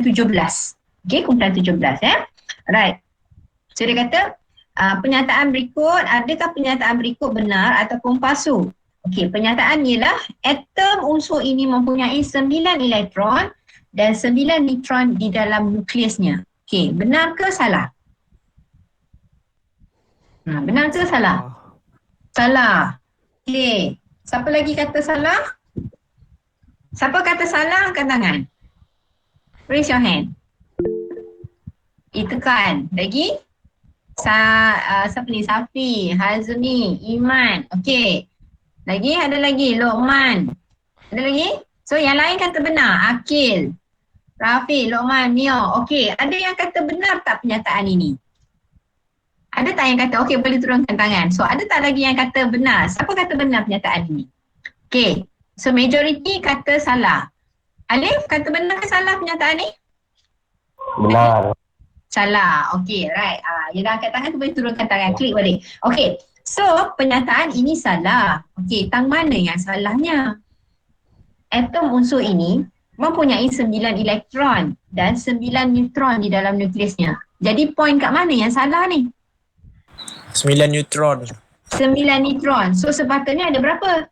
17. Okey, kumpulan 17 ya. Alright. So dia kata pernyataan berikut, adakah pernyataan berikut benar ataupun palsu? Okey, pernyataan ialah atom unsur ini mempunyai 9 elektron dan 9 neutron di dalam nukleusnya. Okey, benar ke salah? Benar ke salah? Salah. Okey. Siapa lagi kata salah? Siapa kata salah angkat tangan. Raise your hand. Tekan. Lagi? Siapa ni? Safi, Hazmi, Iman. Okey. Lagi? Ada lagi? Lokman. Ada lagi? So yang lain kata benar. Akil, Rafi, Lokman, Mio. Okey. Ada yang kata benar tak pernyataan ini? Ada tak yang kata? Okey, boleh turunkan tangan. So ada tak lagi yang kata benar? Siapa kata benar pernyataan ini? Okey. So majoriti kata salah. Alif, kata benar ke salah pernyataan ni? Benar. Salah. Okey, right. Yang dah angkat tangan tu boleh turunkan tangan. Klik balik. Okey. So, pernyataan ini salah. Okey, tang mana yang salahnya? Atom unsur ini mempunyai 9 elektron dan 9 neutron di dalam nukleusnya. Jadi, poin kat mana yang salah ni? 9 neutron. 9 neutron. So, sepatutnya ada berapa?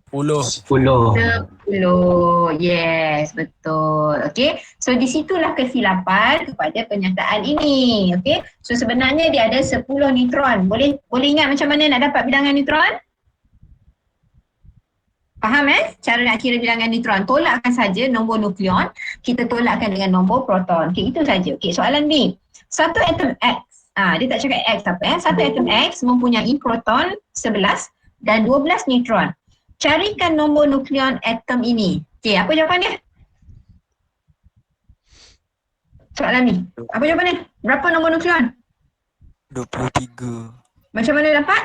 10. 10. Yes, betul. Okey. So di situlah kesilapan kepada pernyataan ini. Okey. So sebenarnya dia ada 10 neutron. Boleh ingat macam mana nak dapat bilangan neutron? Faham cara nak kira bilangan neutron? Tolakkan saja nombor nukleon, kita tolakkan dengan nombor proton. Okey, itu saja. Okey, soalan B. Satu atom X. Dia tak cakap X apa Satu atom X mempunyai proton 11 dan 12 neutron. Carikan nombor nukleon atom ini. Okey, apa jawapan dia? Soalan ni. Apa jawapan dia? Berapa nombor nukleon? 23. Macam mana dapat?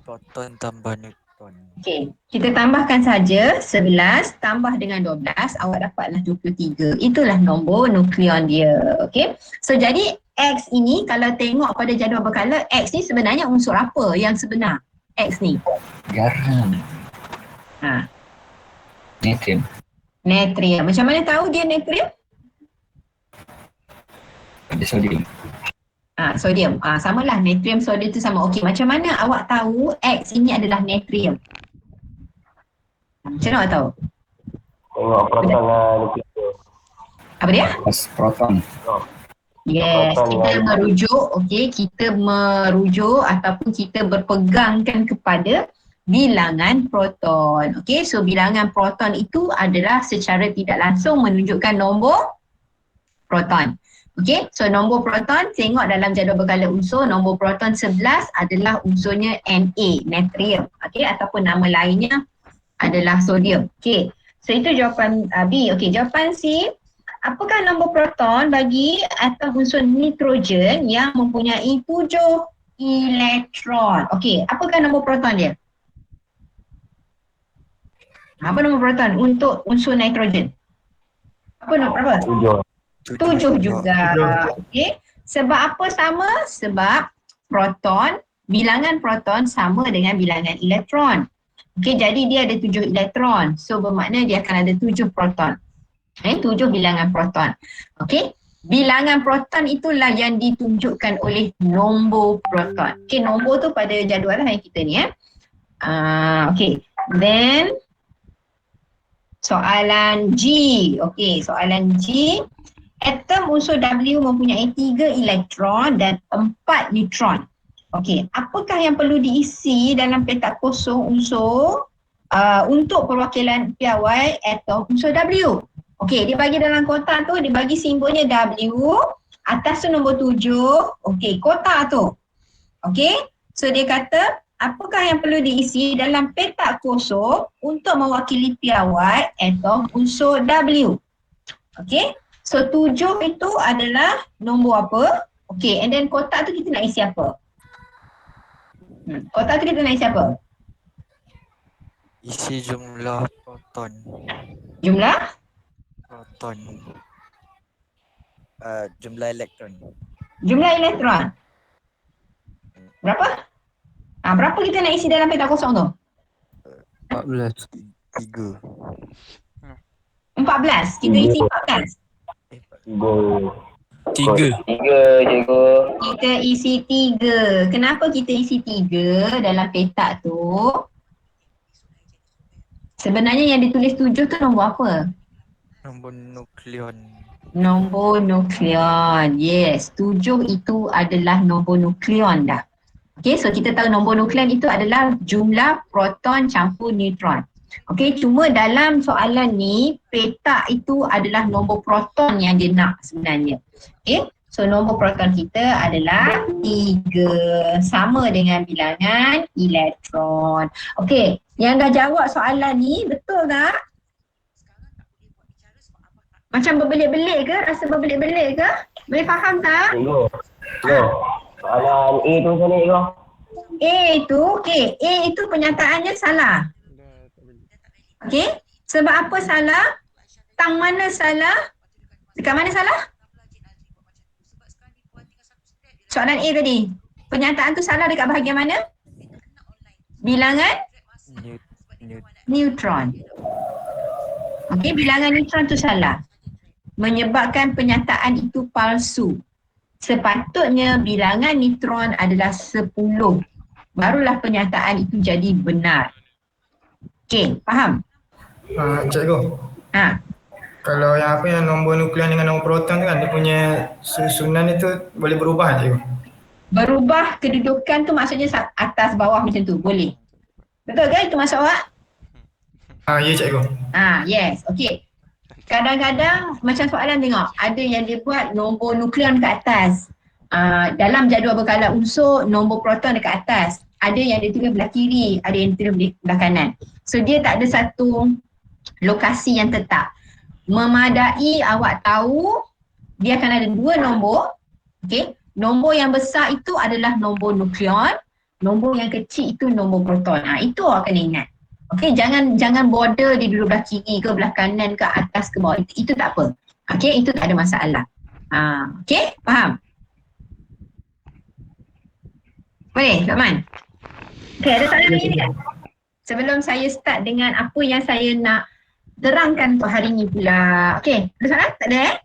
Proton tambah neutron. Okey, kita tambahkan saja 11 tambah dengan 12, awak dapatlah 23. Itulah nombor nukleon dia. Okey. So jadi X ini kalau tengok pada jadual berkala, X ni sebenarnya unsur apa yang sebenar? X ni. Garam. Natrium. Natrium. Macam mana tahu dia natrium? Ada sodium. Sodium. Samalah natrium, sodium tu sama. Okey, macam mana awak tahu X ini adalah natrium? Macam mana awak tahu? Tengok proton nukleus. Apa dia? Proton. Yes, kita merujuk ataupun kita berpegangkan kepada bilangan proton. Okey, so bilangan proton itu adalah secara tidak langsung menunjukkan nombor proton. Okey, so nombor proton, tengok dalam jadual berkala unsur, nombor proton 11 adalah unsurnya Na, natrium. Okey, ataupun nama lainnya adalah sodium. Okey, so itu jawapan B. Okey, jawapan C. Apakah nombor proton bagi atom unsur nitrogen yang mempunyai 7 elektron? Okey, apakah nombor proton dia? Apa nombor proton untuk unsur nitrogen? Apa nombor berapa? 7 juga. Okey. Sebab apa sama? Sebab proton, bilangan proton sama dengan bilangan elektron. Okey, jadi dia ada 7 elektron. So bermakna dia akan ada 7 proton. 7 bilangan proton. Okey. Bilangan proton itulah yang ditunjukkan oleh nombor proton. Okey, nombor tu pada jadual lah yang kita ni okey. Then soalan G. Okey, soalan G. Atom unsur W mempunyai 3 elektron dan 4 neutron. Okey, apakah yang perlu diisi dalam petak kosong unsur untuk perwakilan piawai atom unsur W? Okey, dia bagi dalam kotak tu, dia bagi simbolnya W, atas tu nombor 7. Okey, kotak tu. Okey, so dia kata apakah yang perlu diisi dalam petak kosong untuk mewakili piawai atom unsur W? Okey, so 7 itu adalah nombor apa? Okey, and then kotak tu kita nak isi apa? Kotak tu kita nak isi apa? Isi jumlah proton. Jumlah? Proton. Jumlah elektron. Jumlah elektron. Berapa? Berapa kita nak isi dalam petak kosong tu? 14. 3. 14. Kita isi 14. 3. Tiga, cikgu. Kita isi 3. Kenapa kita isi 3 dalam petak tu? Sebenarnya yang ditulis 7 tu nombor apa? Nombor nukleon. Nombor nukleon. Yes, 7 itu adalah nombor nukleon dah. Okay, so kita tahu nombor nukleon itu adalah jumlah proton campur neutron. Okay, cuma dalam soalan ni, petak itu adalah nombor proton yang dia nak sebenarnya. Okay, so nombor proton kita adalah 3. Sama dengan bilangan elektron. Okay, yang dah jawab soalan ni, betul tak? Macam berbelit-belit ke? Rasa berbelit-belit ke? Boleh faham tak? Cikgu. Cikgu. Soalan A tu macam ni, cikgu. A itu, okay, A itu pernyataannya salah. Okay, sebab apa salah? Tang mana salah? Dekat mana salah? Soalan A tadi. Pernyataan tu salah dekat bahagian mana? Bilangan neutron. Okay, bilangan neutron tu salah. Menyebabkan pernyataan itu palsu. Sepatutnya bilangan neutron adalah 10. Barulah pernyataan itu jadi benar. Okay, faham? Cikgu, kalau yang apa yang nombor nukleon dengan nombor proton tu kan dia punya susunan itu boleh berubah cikgu? Berubah kedudukan tu maksudnya atas bawah macam tu, boleh. Betul ke itu maksud awak? Ya cikgu. Yes, okay. Kadang-kadang macam soalan tengok, ada yang dia buat nombor nukleon kat atas. Dalam jadual berkala unsur, nombor proton dekat atas. Ada yang dia tulis belah kiri, ada yang dia tulis belah kanan. So dia tak ada satu lokasi yang tetap. Memadai awak tahu dia akan ada 2 nombor. Okay. Nombor yang besar itu adalah nombor nukleon. Nombor yang kecil itu nombor proton. Itu awak kena ingat. Okay, jangan border dia duduk belah kiri ke belah kanan ke atas ke bawah. Itu tak apa. Okay, itu tak ada masalah. Okay, faham? Boleh, Luqman? Okay, ada soalan lagi tak? Sebelum saya start dengan apa yang saya nak terangkan untuk hari ni pula. Okay, ada soalan? Tak ada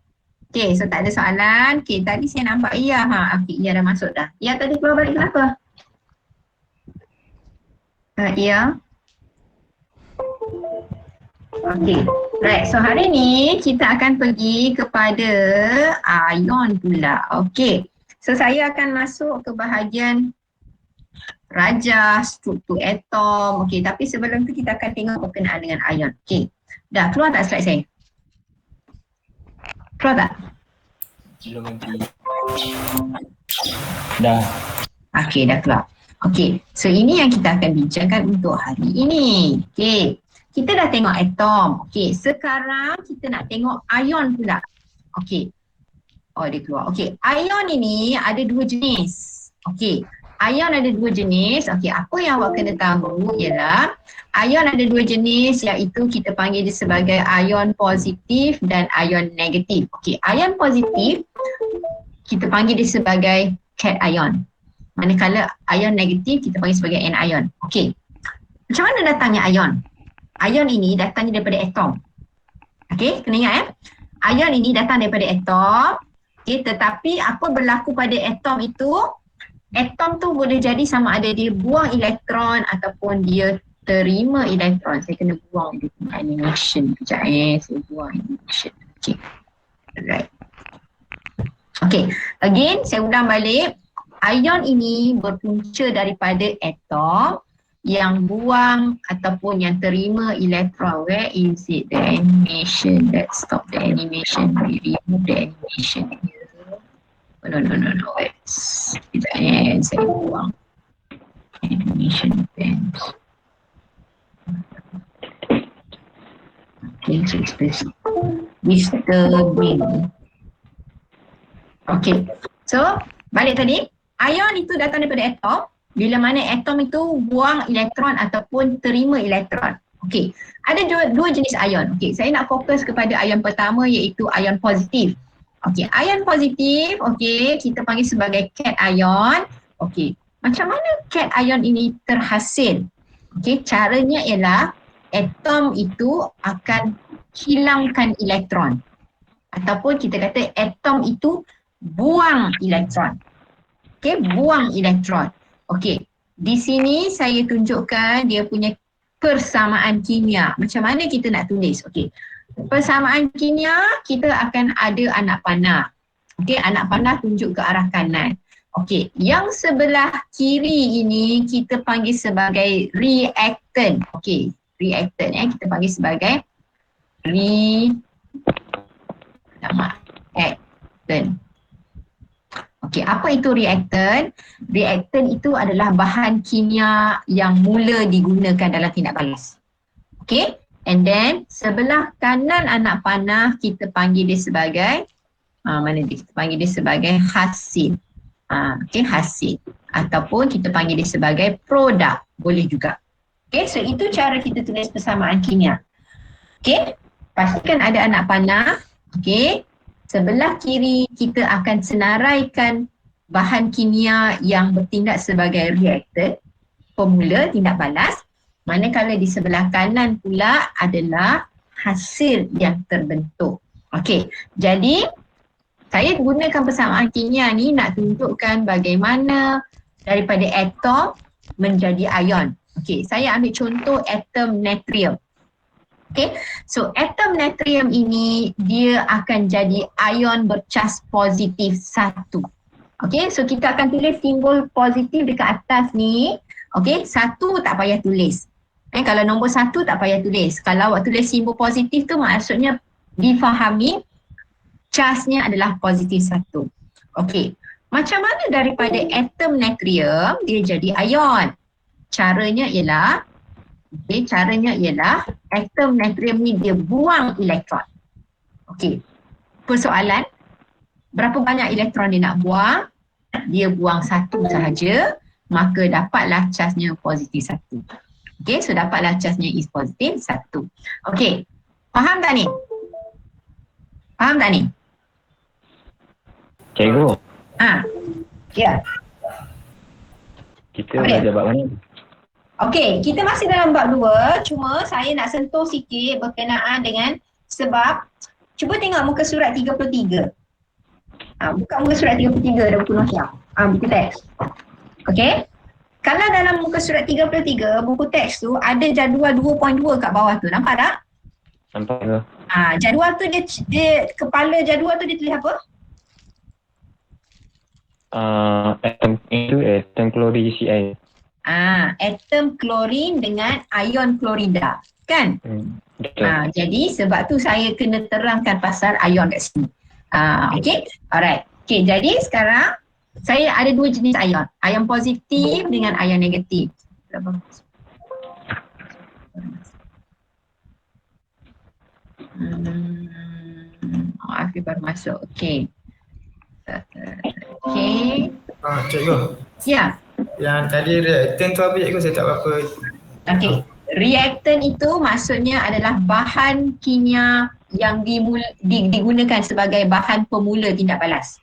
Okay, so tak ada soalan. Okay, tadi saya nampak Iya. Okay, Iya dah masuk dah. Iya tadi keluar balik kenapa? Iya. Okay, right. So hari ni kita akan pergi kepada ion pula. Okay, so saya akan masuk ke bahagian rajah, struktur atom. Okay, tapi sebelum tu kita akan tengok berkenaan dengan ion. Okay, dah keluar tak slide saya? Keluar tak? Belum nanti. Dah. Okay, dah keluar. Okay, so ini yang kita akan bincangkan untuk hari ini. Okay, kita dah tengok atom. Okay, sekarang kita nak tengok ion pula. Okay, oh dia keluar. Okay, ion ini ada 2 jenis. Okay, ion ada 2 jenis. Okay, apa yang awak kena tahu ialah ion ada 2 jenis, iaitu kita panggil dia sebagai ion positif dan ion negatif. Okay, ion positif kita panggil dia sebagai cation. Manakala ion negatif kita panggil sebagai anion. Okay, macam mana datangnya ion? Ion ini datangnya daripada atom. Okay, kena ingat ion ini datang daripada atom. Okay, tetapi apa berlaku pada atom itu? Atom tu boleh jadi sama ada dia buang elektron ataupun dia terima elektron. Saya kena buang dia punya animation kejap saya buang animation. Okay, alright. Okay, again saya ulang balik. Ion ini berpunca daripada atom yang buang ataupun yang terima elektron. Where is it? The animation. Let's stop the animation. We remove the animation here. No. Sekejap saya buang. Animation depends. Okay, so it's disturbing. Okay, so balik tadi. Ion itu datang daripada atom. Bila mana atom itu buang elektron ataupun terima elektron. Okey, ada dua jenis ion. Okey, saya nak fokus kepada ion pertama iaitu ion positif. Okey, ion positif, okey, kita panggil sebagai cation. Okey, macam mana cation ini terhasil? Okey, caranya ialah atom itu akan hilangkan elektron. Ataupun kita kata atom itu buang elektron. Okey, buang elektron. Okey, di sini saya tunjukkan dia punya persamaan kimia. Macam mana kita nak tulis? Okey, persamaan kimia kita akan ada anak panah. Okey, anak panah tunjuk ke arah kanan. Okey, yang sebelah kiri ini kita panggil sebagai reactant. Okey, reactant kita panggil sebagai reactant. Okey, apa itu reactant? Reactant itu adalah bahan kimia yang mula digunakan dalam tindak balas. Okey, and then sebelah kanan anak panah kita panggil dia sebagai kita panggil dia sebagai hasil. Okey, hasil ataupun kita panggil dia sebagai produk, boleh juga. Okey, so itu cara kita tulis persamaan kimia. Okey, pastikan ada anak panah. Okey, sebelah kiri kita akan senaraikan bahan kimia yang bertindak sebagai reaktor, pemula tindak balas. Manakala di sebelah kanan pula adalah hasil yang terbentuk. Okey, jadi saya gunakan persamaan kimia ni nak tunjukkan bagaimana daripada atom menjadi ion. Okey, saya ambil contoh atom natrium. Okey, so atom natrium ini dia akan jadi ion bercas positif 1. Okey, so kita akan tulis simbol positif dekat atas ni. Okey, 1 tak payah tulis. Kalau nombor 1 tak payah tulis. Kalau awak tulis simbol positif tu maksudnya difahami charge-nya adalah positif 1. Okey, macam mana daripada atom natrium dia jadi ion? Caranya ialah atom natrium ni dia buang elektron. Okey, persoalan berapa banyak elektron dia nak buang? Dia buang 1 sahaja, maka dapatlah charge-nya positif 1. Okey, so dapatlah charge-nya is positif 1. Okey, faham tak ni? Faham tak ni? Cikgu, Ya. kita belajar bab mana? Okey, kita masih dalam bab 2, cuma saya nak sentuh sikit berkenaan dengan sebab cuba tengok muka surat 33. Buka muka surat 33 dalam buku Nokia. Buku teks. Okey. Kalau dalam muka surat 33, buku teks tu ada jadual 2.2 kat bawah tu. Nampak tak? Nampak ke? Jadual tu dia kepala jadual tu dia tulis apa? Atom itu atom klorin CI. Atom klorin dengan ion klorida. Kan? Betul. Jadi sebab tu saya kena terangkan pasal ion kat sini. Okay, alright. Okay, jadi sekarang saya ada 2 jenis ion. Ion positif dengan ion negatif. Afif baru masuk. Okay. Okay. Cikgu. Ya. Yang tadi reaktan tu apa cikgu? Saya tak apa. Okay. Reaktan itu maksudnya adalah bahan kimia yang digunakan sebagai bahan pemula tindak balas.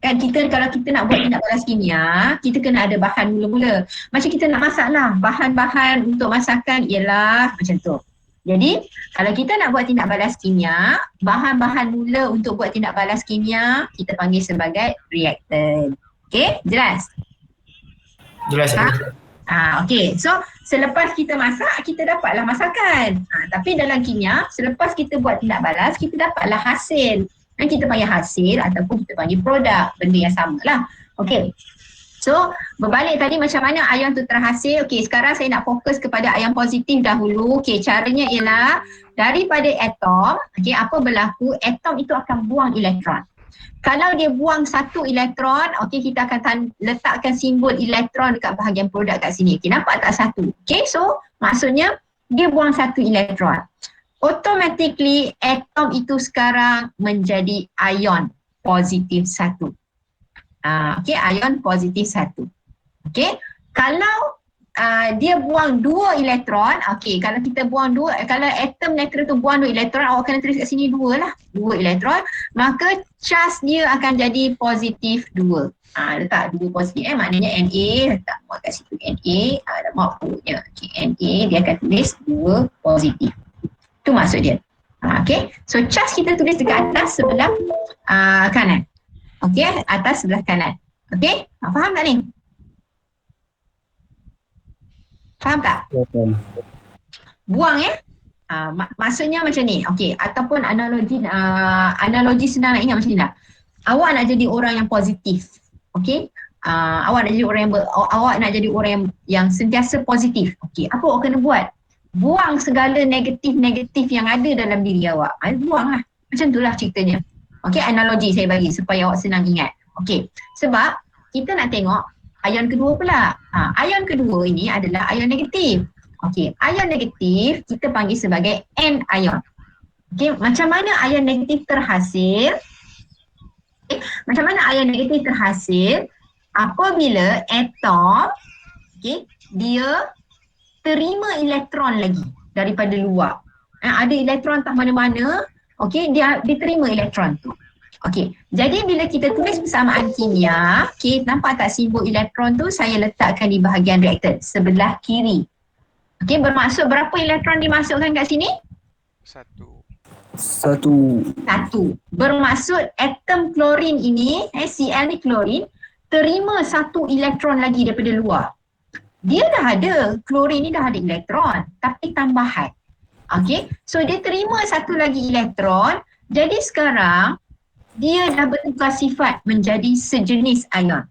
Kan kita kalau kita nak buat tindak balas kimia, kita kena ada bahan mula-mula. Macam kita nak masak lah, bahan-bahan untuk masakan ialah macam tu. Jadi kalau kita nak buat tindak balas kimia, bahan-bahan mula untuk buat tindak balas kimia kita panggil sebagai reaktan. Okay, jelas? Jelas. Okay, so selepas kita masak, kita dapatlah masakan. Tapi dalam kimia, selepas kita buat tindak balas, kita dapatlah hasil. Dan kita panggil hasil ataupun kita panggil produk, benda yang sama lah. Okay, so berbalik tadi macam mana ion tu terhasil. Okay, sekarang saya nak fokus kepada ion positif dahulu. Okay, caranya ialah daripada atom, okay, apa berlaku? Atom itu akan buang elektron. Kalau dia buang 1 elektron, okey, kita akan letakkan simbol elektron dekat bahagian produk kat sini. Okey, nampak tak 1? Okey, so maksudnya dia buang 1 elektron. Automatically atom itu sekarang menjadi ion positif 1. Okey, ion positif 1. Okey, kalau dia buang 2 elektron. Okey, kalau kita buang kalau atom natrium tu buang 2 elektron, awak kena tulis kat sini 2 lah, 2 elektron, maka charge dia akan jadi positif 2. Letak 2 positif, maknanya Na, letak muat kat situ Na, dah muat perutnya. Okay, Na dia akan tulis 2 positif. Itu maksud dia. Okey, so charge kita tulis dekat atas sebelah kanan. Okey, atas sebelah kanan. Okey, faham tak ni? Faham tak? Buang ya. Maksudnya macam ni. Okey, ataupun analogi senang nak ingat macam ni lah. Awak nak jadi orang yang positif. Okey? Awak nak jadi orang yang sentiasa positif. Okey, apa awak kena buat? Buang segala negatif-negatif yang ada dalam diri awak. Buanglah. Macam itulah ceritanya. Okey, analogi saya bagi supaya awak senang ingat. Okey, sebab kita nak tengok ion kedua pula. Ion kedua ini adalah ion negatif. Okey, ion negatif kita panggil sebagai anion. Okey, macam mana ion negatif terhasil? Macam mana ion negatif terhasil? Apabila atom, okey, dia terima elektron lagi daripada luar. Ada elektron entah mana-mana, okey, dia terima elektron tu. Okey, jadi bila kita tulis persamaan kimia, okey, nampak tak simbol elektron tu saya letakkan di bahagian reaktan sebelah kiri. Okey, bermaksud berapa elektron dimasukkan kat sini? 1. Bermaksud atom klorin ini, Cl ni klorin, terima 1 elektron lagi daripada luar. Dia dah ada, klorin ni dah ada elektron, tapi tambahan. Okey, so dia terima 1 lagi elektron, jadi sekarang dia dah bertukar sifat menjadi sejenis ion.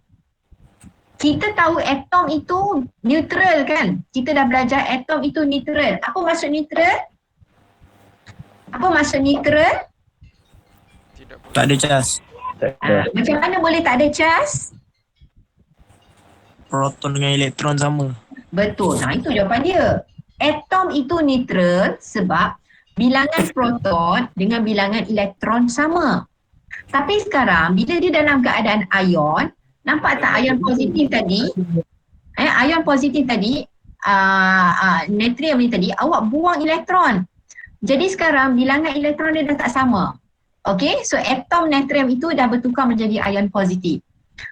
Kita tahu atom itu neutral kan? Kita dah belajar atom itu neutral. Apa maksud neutral? Tak ada charge. Macam mana boleh tak ada charge? Proton dengan elektron sama. Betul. Itu jawapan dia. Atom itu neutral sebab bilangan proton dengan bilangan elektron sama. Tapi sekarang bila dia dalam keadaan ion, nampak tak ion positif tadi? Ion positif tadi, natrium ni tadi, awak buang elektron. Jadi sekarang bilangan elektron dia dah tak sama. Okey, so atom natrium itu dah bertukar menjadi ion positif.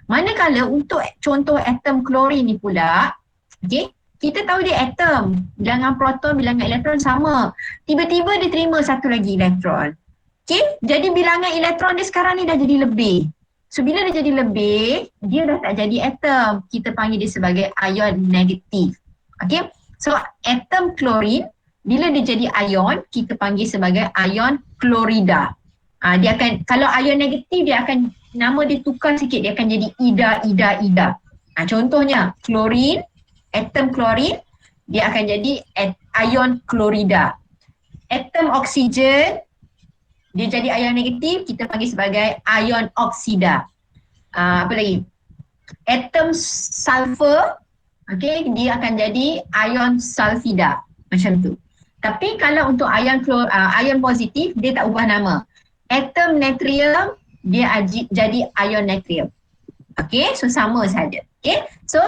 Manakala untuk contoh atom klorin ni pula, okey, kita tahu dia atom, bilangan proton, bilangan elektron sama. Tiba-tiba dia terima 1 lagi elektron. Okey, jadi bilangan elektron dia sekarang ni dah jadi lebih. So bila dia jadi lebih, dia dah tak jadi atom. Kita panggil dia sebagai ion negatif. Okey, so atom klorin, bila dia jadi ion, kita panggil sebagai ion klorida. Dia akan, kalau ion negatif dia akan, nama dia tukar sikit, dia akan jadi ida. Contohnya klorin, atom klorin, dia akan jadi ion klorida. Atom oksigen, dia jadi ion negatif, kita panggil sebagai ion oksida. Apa lagi? Atom sulfur, okay, dia akan jadi ion sulfida. Macam tu. Tapi kalau untuk ion positif, dia tak ubah nama. Atom natrium, dia jadi ion natrium. Okay, so sama saja. Okay, so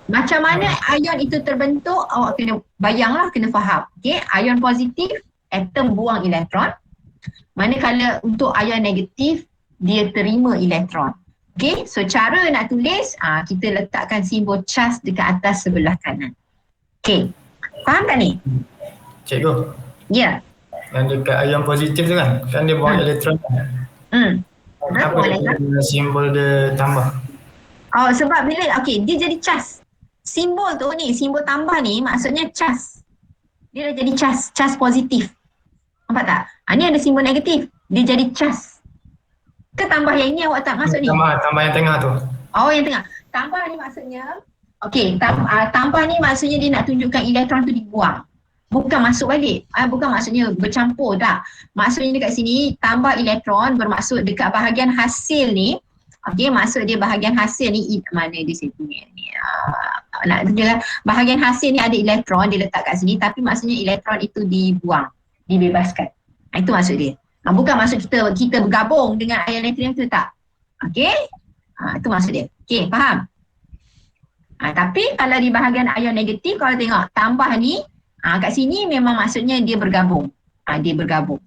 macam mana ion itu terbentuk, awak kena bayanglah, kena faham. Okay, ion positif, atom buang elektron. Manakala untuk ion negatif, dia terima elektron. Okay, so cara nak tulis, kita letakkan simbol charge dekat atas sebelah kanan. Okay, faham tak ni? Cikgu. Ya. Yang dekat ion positif tu kan dia buang elektron kan? Kenapa dia simbol dia tambah? Oh, sebab bila, okay, dia jadi charge. Simbol tu ni, simbol tambah ni maksudnya charge. Dia dah jadi charge positif. Nampak tak? Ni ada simbol negatif. Dia jadi charge. Ke tambah yang ini awak tak masuk ni? Tambah yang tengah tu. Oh, yang tengah. Tambah ni maksudnya, okey, tambah ni maksudnya dia nak tunjukkan elektron tu dibuang. Bukan masuk balik. Bukan maksudnya bercampur, tak. Maksudnya dekat sini, tambah elektron bermaksud dekat bahagian hasil ni. Okey, maksud dia bahagian hasil ni, mana dia saya punya ni. Nak tunjukkan bahagian hasil ni ada elektron, dia letak kat sini. Tapi maksudnya elektron itu dibuang, dibebaskan. Itu maksud dia. Bukan maksud kita bergabung dengan ion natrium tu, tak. Okey? Itu maksud dia. Okey, faham? Tapi kalau di bahagian ion negatif, kalau tengok tambah ni, kat sini memang maksudnya dia bergabung. Dia bergabung.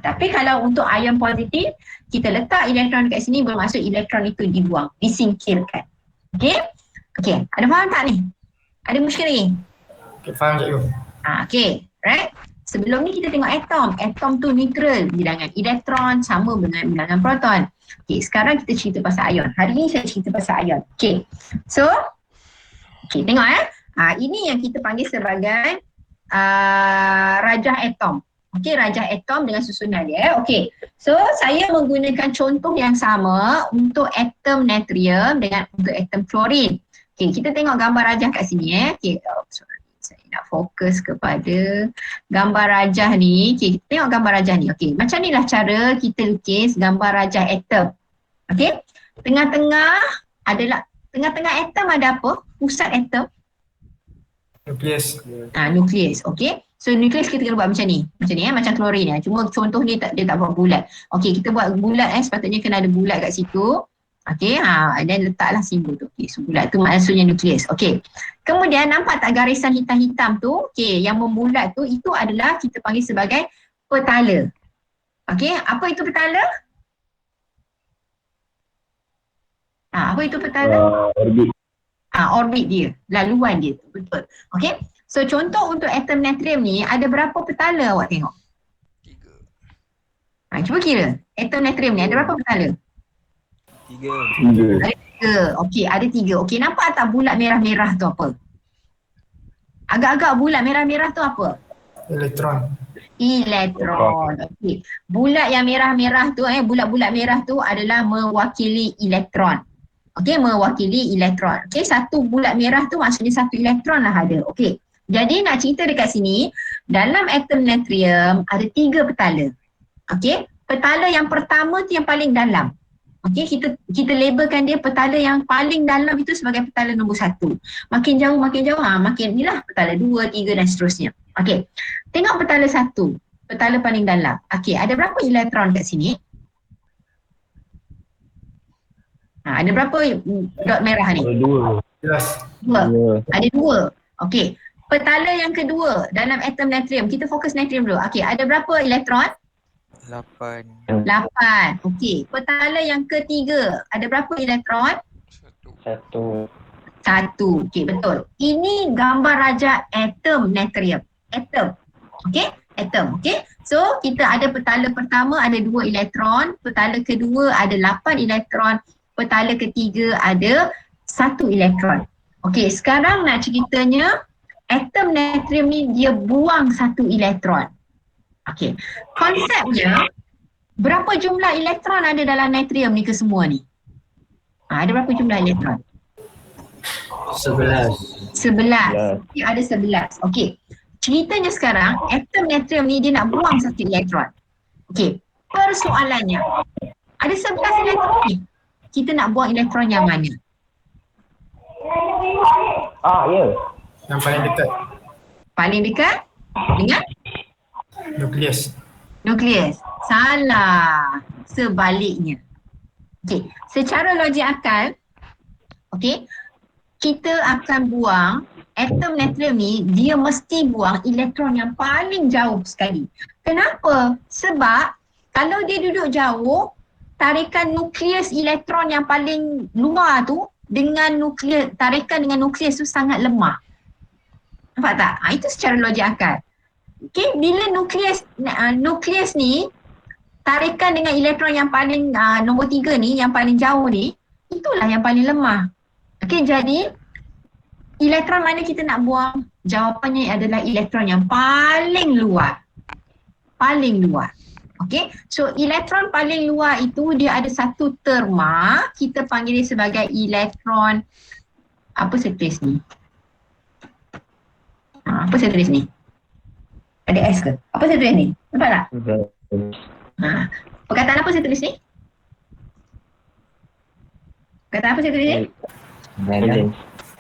Tapi kalau untuk ion positif, kita letak elektron dekat sini bermaksud elektron itu dibuang, disingkirkan. Okey? Okey, ada faham tak ni? Ada muskil lagi? Okay, faham cikgu. Okey, right? Sebelum ni kita tengok atom. Atom tu neutral, bilangan elektron sama dengan bilangan proton. Okey, sekarang kita cerita pasal ion. Hari ni saya cerita pasal ion. Okey. So, tengok ini yang kita panggil sebagai rajah atom. Okey, rajah atom dengan susunan dia. Okey. So, saya menggunakan contoh yang sama untuk atom natrium dengan untuk atom klorin. Okey, kita tengok gambar rajah kat sini Okey, saya nak fokus kepada gambar rajah ni. Okey, kita tengok gambar rajah ni. Okey, macam inilah cara kita lukis gambar rajah atom. Okey, tengah-tengah atom ada apa? Pusat atom. Nukleus. Nukleus. Okey. So nukleus kita kena buat macam ni. Macam klorin Cuma contoh ni dia tak buat bulat. Okey, kita buat bulat sepatutnya kena ada bulat kat situ. Okey, dan letaklah simbol tu. Okey, so bulat tu maksudnya nukleus. Okey. Kemudian nampak tak garisan hitam-hitam tu? Okey, yang membulat tu itu adalah kita panggil sebagai petala. Okey, apa itu petala? Apa itu petala? Orbit. Orbit dia, laluan dia. Betul. Okey. So contoh untuk atom natrium ni ada berapa petala awak tengok? 3. Cuba kira. Atom natrium ni ada berapa petala? 3. Ada 3. Okey, ada 3. Okey, nampak tak bulat merah-merah tu apa? Agak-agak bulat merah-merah tu apa? Elektron. Okey. Bulat yang merah-merah tu, bulat-bulat merah tu adalah mewakili elektron. Okey, mewakili elektron. Okey, satu bulat merah tu maksudnya satu elektron lah ada. Okey. Jadi nak cerita dekat sini, dalam atom natrium ada 3 petala. Okey, petala yang pertama tu yang paling dalam. Okey, kita labelkan dia petala yang paling dalam itu sebagai petala nombor 1. Makin jauh, makin inilah petala 2, 3 dan seterusnya. Okey, tengok petala 1, petala paling dalam. Okey, ada berapa elektron kat sini? Ada berapa dot merah ni? 2. 2. Ada 2. Okey. Petala yang kedua dalam atom natrium, kita fokus natrium dulu. Okey, ada berapa elektron? 8. 8. Okey. Petala yang ketiga, ada berapa elektron? 1. 1. Okey, betul. Ini gambar rajah atom natrium. Atom. Okey? Atom. Okey? So, kita ada petala pertama ada 2 elektron, petala kedua ada 8 elektron, petala ketiga ada 1 elektron. Okey, sekarang nak ceritanya atom natrium ni dia buang 1 elektron. Okey, konsepnya berapa jumlah elektron ada dalam natrium ni kesemua ni? Ada berapa jumlah elektron? 11. 11. Okay, ada 11. Okey, ceritanya sekarang atom natrium ni dia nak buang 1 elektron. Okey, persoalannya ada 11 elektron ni. Kita nak buang elektron yang mana? Ya. Yang paling dekat. Paling dekat dengan Nukleus. nukleus. Salah. Sebaliknya. Okey, secara logik akal, okey, kita akan buang atom natrium ni, dia mesti buang elektron yang paling jauh sekali. Kenapa? Sebab kalau dia duduk jauh, tarikan nukleus elektron yang paling luar tu dengan nukleus, tarikan dengan nukleus tu sangat lemah. Nampak tak? Itu secara logik akal. Okay, bila nukleus ni tarikan dengan elektron yang paling nombor 3 ni, yang paling jauh ni, itulah yang paling lemah. Okay, jadi elektron mana kita nak buang? Jawapannya adalah elektron yang paling luar. Paling luar. Okay, so elektron paling luar itu dia ada satu terma, kita panggil dia sebagai elektron, apa saya tulis ni? Apa saya tulis ni? Ada S ke? Apa saya tulis ni? Nampak tak? Perkataan apa saya tulis ni? Perkataan apa saya tulis ni?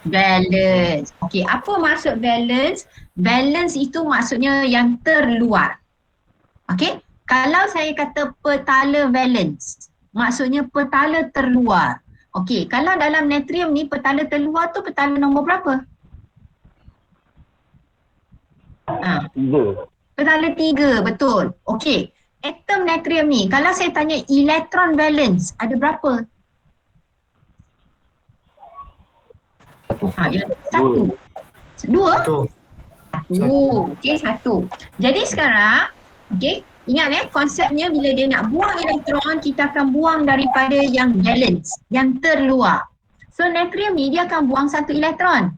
Balance. Okey, apa maksud balance? Balance itu maksudnya yang terluar. Okey, kalau saya kata petala valence, maksudnya petala terluar. Okey, kalau dalam natrium ni petala terluar tu petala nombor berapa? Tiga. Petala 3, betul. Okey. Atom natrium ni, kalau saya tanya electron valence, ada berapa? Satu. Dua? Satu. Okey, satu. Jadi sekarang, okey, ingat konsepnya bila dia nak buang elektron, kita akan buang daripada yang valence, yang terluar. So natrium ni dia akan buang satu elektron.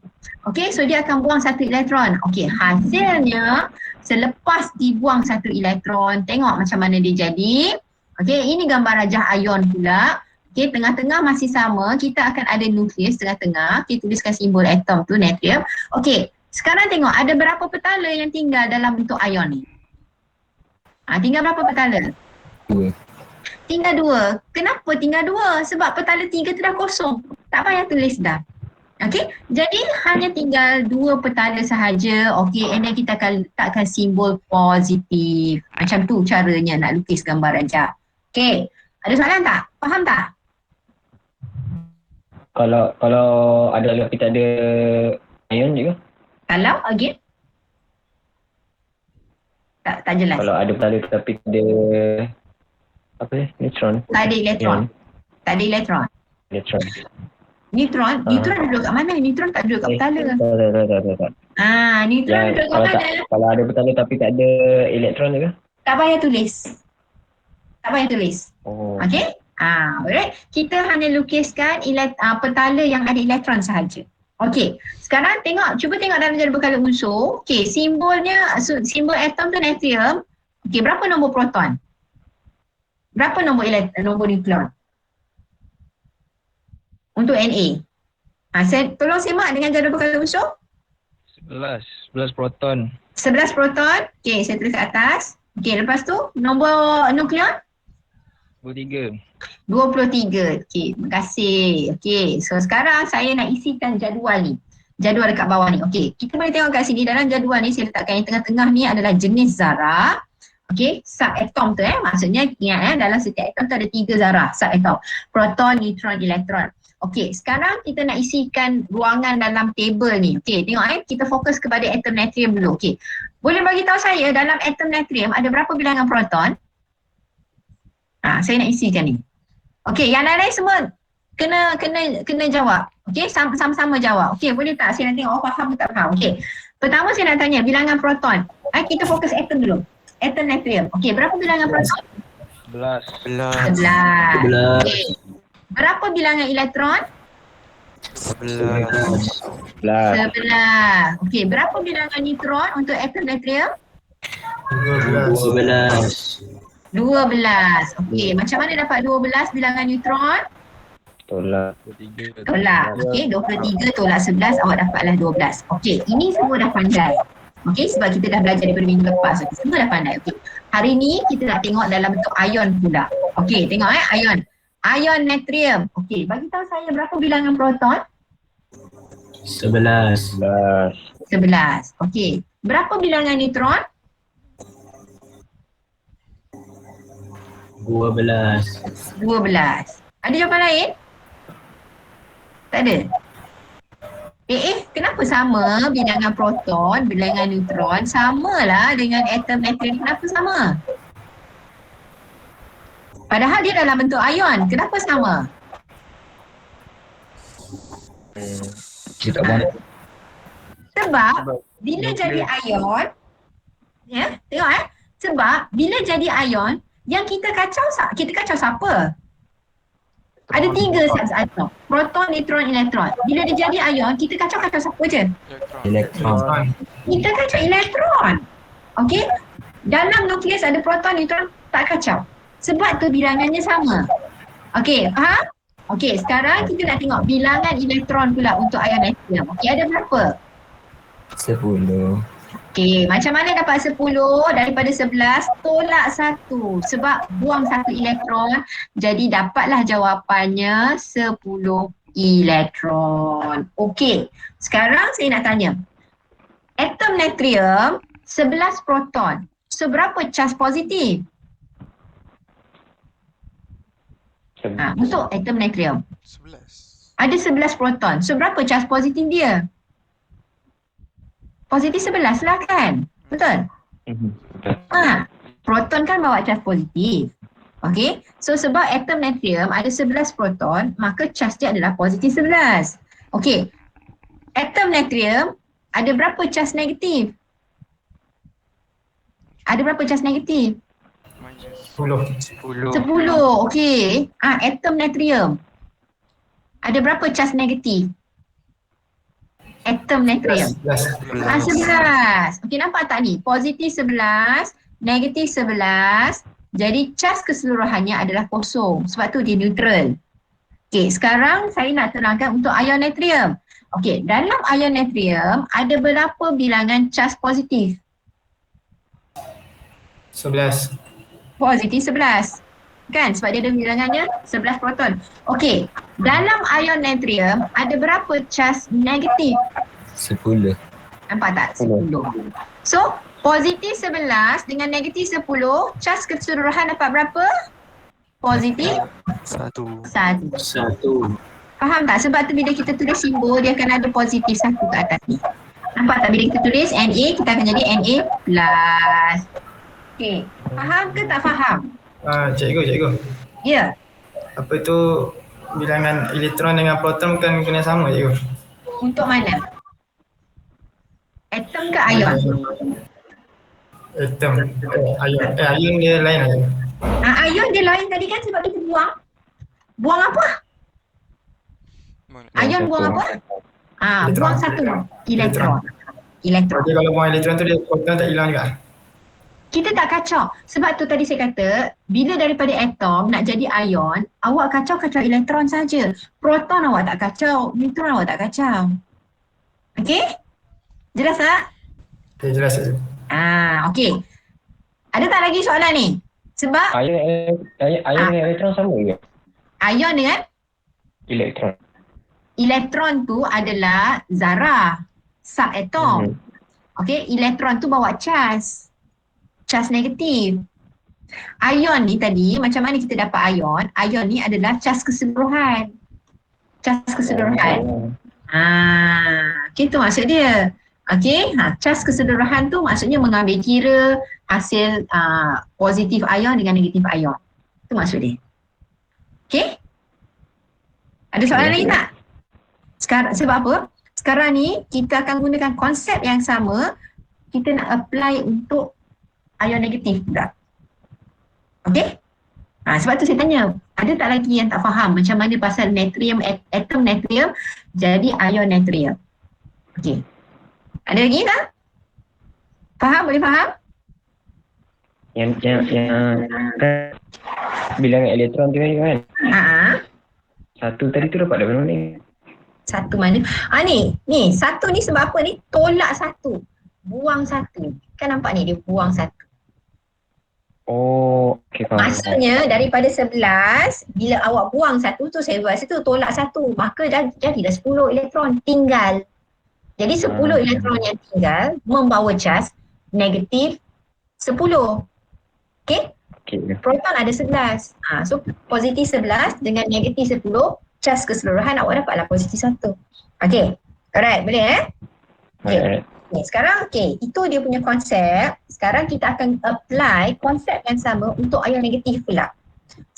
Okey, so dia akan buang satu elektron. Okey, hasilnya selepas dibuang satu elektron, tengok macam mana dia jadi. Okey, ini gambar rajah ion pula. Okey, tengah-tengah masih sama, kita akan ada nukleus tengah-tengah. Kita tuliskan simbol atom tu natrium. Okey, sekarang tengok ada berapa petala yang tinggal dalam bentuk ion ni? Tinggal berapa petala? 2. Tinggal 2. Kenapa tinggal 2? Sebab petala 3 tu dah kosong. Tak payah tulis dah. Okey, jadi hanya tinggal 2 petala sahaja. Okey, and then kita akan letakkan simbol positif. Macam tu caranya nak lukis gambar rajah. Okey, ada soalan tak? Faham tak? Kalau ada tapi tak ada ion juga? Kalau again? Tak jelas. Kalau ada petala tapi tak ada neutron. Tak ada elektron. Tak ada elektron. Neutron. Neutron duduk kat mana? Neutron tak duduk kat petala. Tak. Neutron duduk kat mana? Kalau ada petala tapi tak ada elektron juga? Tak payah tulis. Tak payah tulis. Oh. Okey? Alright. Kita hanya lukiskan petala yang ada elektron sahaja. Okey. Sekarang cuba tengok dalam jadual berkala unsur. Okey, simbolnya, simbol atom tu natrium. Okey, berapa nombor proton? Berapa nombor nukleon? Untuk Na. Tolong simak dengan jadual berkala unsur. 11 proton. 11 proton. Okey, saya tulis kat atas. Okey, lepas tu nombor nukleon? 23. 23. Okey, terima kasih. Okey, so sekarang saya nak isikan jadual ni. Jadual dekat bawah ni. Okey, kita boleh tengok kat sini dalam jadual ni saya letakkan yang tengah-tengah ni adalah jenis zarah. Okey, subatom tu maksudnya ingat dalam setiap atom tu ada 3 zarah, subatom. Proton, neutron, elektron. Okey, sekarang kita nak isikan ruangan dalam table ni. Okey, tengok kita fokus kepada atom natrium dulu. Okey. Boleh bagi tahu saya dalam atom natrium ada berapa bilangan proton? Saya nak isikan ni. Okey, yang lain-lain semua kena jawab. Okey, sama-sama jawab. Okey, boleh tak saya nak tengok faham ke tak faham? Okey. Pertama saya nak tanya bilangan proton. Kita fokus atom dulu. Atom natrium. Okey, berapa bilangan proton? 11. 11. Okey. Berapa bilangan elektron? 11. 11. Okey, berapa bilangan neutron untuk atom natrium? 12. 12. Okey, macam mana dapat 12 bilangan neutron? Tolak. Okey, 23 tolak 11, awak dapatlah 12. Okey, ini semua dah pandai. Okey, sebab kita dah belajar daripada minggu lepas. Okay, semua dah pandai. Okey. Hari ni kita nak tengok dalam bentuk ion pula. Okey, tengok ion. Ion natrium. Okey, bagi tahu saya berapa bilangan proton? 11. Okey. Berapa bilangan neutron? 12. Ada jawapan lain? Tak ada? Kenapa sama bilangan proton, bilangan neutron? Samalah dengan atom natrium. Kenapa sama? Padahal dia dalam bentuk ion. Kenapa sama? Sebab bila jadi ion, tengok sebab bila jadi ion, yang kita kacau siapa? Ada 3 atom. Proton, neutron, elektron. Bila dia jadi ion, kita kacau siapa je? Elektron. Kita kacau elektron. Okey? Dalam nukleus ada proton, neutron, tak kacau. Sebab tu bilangannya sama. Okey, faham? Okey, sekarang kita nak tengok bilangan elektron pula untuk ion natrium. Okey, ada berapa? 10. Okey, macam mana dapat 10 daripada 11 tolak 1 sebab buang 1 elektron, jadi dapatlah jawapannya 10 elektron. Okey, sekarang saya nak tanya. Atom natrium 11 proton. So berapa charge positif? Untuk atom natrium 11. ada 11 proton. So berapa charge positif dia? Positif 11 lah kan? Betul? Proton kan bawa charge positif. Okay, so sebab atom natrium ada 11 proton, maka charge dia adalah positif 11. Okay, atom natrium ada berapa charge negatif? Ada berapa charge negatif? 10. 10, okay. Atom natrium ada berapa charge negatif? Atom natrium 11. Okay, nampak tak ni? Positif 11, negatif 11. Jadi charge keseluruhannya adalah kosong. Sebab tu dia neutral. Okay, sekarang saya nak terangkan untuk ion natrium. Okay, dalam ion natrium ada berapa bilangan charge positif? 11. Positif 11. Kan? Sebab dia ada bilangannya 11 proton. Okay, dalam ion natrium ada berapa charge negatif? 10. Nampak tak? 10. So, positif 11 dengan negatif 10, charge keseluruhan dapat berapa? Positif 1. 1. 1. Faham tak? Sebab tu bila kita tulis simbol, dia akan ada positif 1 kat atas ni. Nampak tak? Bila kita tulis Na, kita akan jadi Na plus. Okay. Faham ke tak faham? Cikgu. Ya. Apa tu bilangan elektron dengan proton bukan kena sama cikgu? Untuk mana? Atom ke ion? Atom. Ion dia lain lah. Ion dia lain tadi kan sebab kita buang. Buang apa? Ion buang apa? Buang satu. Elektron. Jadi kalau buang elektron tu dia proton tak hilang juga? Kita tak kacau. Sebab tu tadi saya kata, bila daripada atom nak jadi ion, awak kacau elektron saja. Proton awak tak kacau, neutron awak tak kacau. Okey? Jelas tak? Okay, jelas cikgu. Okey. Ada tak lagi soalan ni? Sebab Ion dengan elektron sama ke? ion dengan Elektron. elektron tu adalah zarah, subatom. Okey, elektron tu bawa charge negatif. Ion ni tadi, macam mana kita dapat ion? Ion ni adalah charge keseluruhan. Itu maksud dia. Okey, charge keseluruhan tu maksudnya mengambil kira hasil positif ion dengan negatif ion. Itu maksud dia. Okey? Ada soalan lagi tak? Sekarang, sebab apa? Sekarang ni kita akan gunakan konsep yang sama, kita nak apply untuk ion negatif pula. Okey? Sebab tu saya tanya, ada tak lagi yang tak faham macam mana pasal natrium, atom natrium jadi ion natrium? Okey. Ada lagi tak? Faham? Boleh faham? Yang bilangan elektron tu kan? Satu tadi tu dapat dari mana ni? Satu mana? Ni satu ni sebab apa ni? Tolak satu. Buang satu. Kan nampak ni dia buang satu. Oh, okey faham. Maksudnya daripada 11, bila awak buang satu tu, saya buat situ tolak satu. Maka jadilah 10 elektron tinggal. Jadi 10 elektron yang tinggal membawa charge negatif 10. Okey? Proton ada 11. So positif 11 dengan negatif 10, charge keseluruhan awak dapatlah positif 1. Okey. Alright, boleh Okay. Okay, sekarang itu dia punya konsep. Sekarang kita akan apply konsep yang sama untuk ion negatif pula.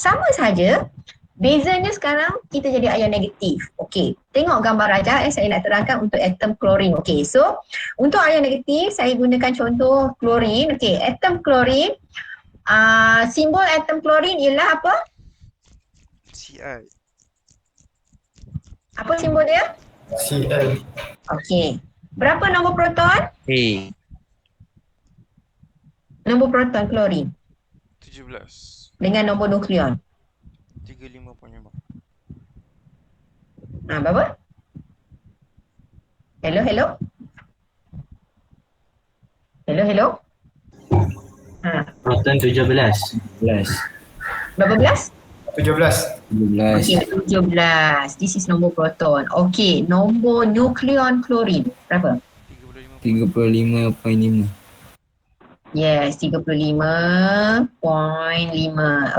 Sama saja, bezanya sekarang kita jadi ion negatif. Okey, tengok gambar rajah saya nak terangkan untuk atom klorin. Okey, so untuk ion negatif saya gunakan contoh klorin. Okey, atom klorin, simbol atom klorin ialah apa? Ci. Apa simbol dia? Cl. Okey. Berapa nombor proton? Nombor proton klorin 17. dengan nombor nukleon. 35.5. Berapa? Hello? Proton 17. Berapa belas? 17. Okey, 17. This is nombor proton. Okey, nombor nukleon klorin berapa? 35.5. Yes, 35.5.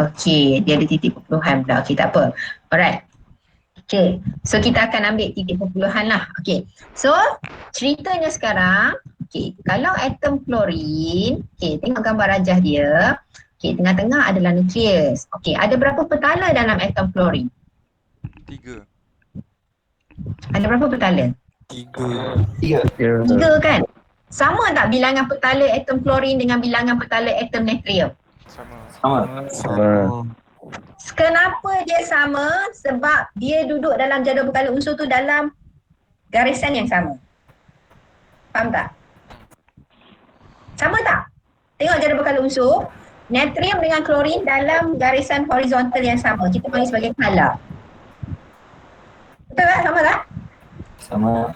Okey, dia ada titik perpuluhan pula. Okey, tak apa. Alright. Okey, so kita akan ambil titik perpuluhan lah. Okey, so ceritanya sekarang, okey, kalau atom klorin, okey, tengok gambar rajah dia. Okey, tengah-tengah adalah nukleus. Okey, ada berapa petala dalam atom klorin? 3. Ada berapa petala? 3. Tiga kan? Sama tak bilangan petala atom klorin dengan bilangan petala atom natrium? Sama. Kenapa dia sama? Sebab dia duduk dalam jadual berkala unsur tu dalam garisan yang sama. Faham tak? Sama tak? Tengok jadual berkala unsur, natrium dengan klorin dalam garisan horizontal yang sama. Kita panggil sebagai kala. Betul tak? Sama tak? Sama.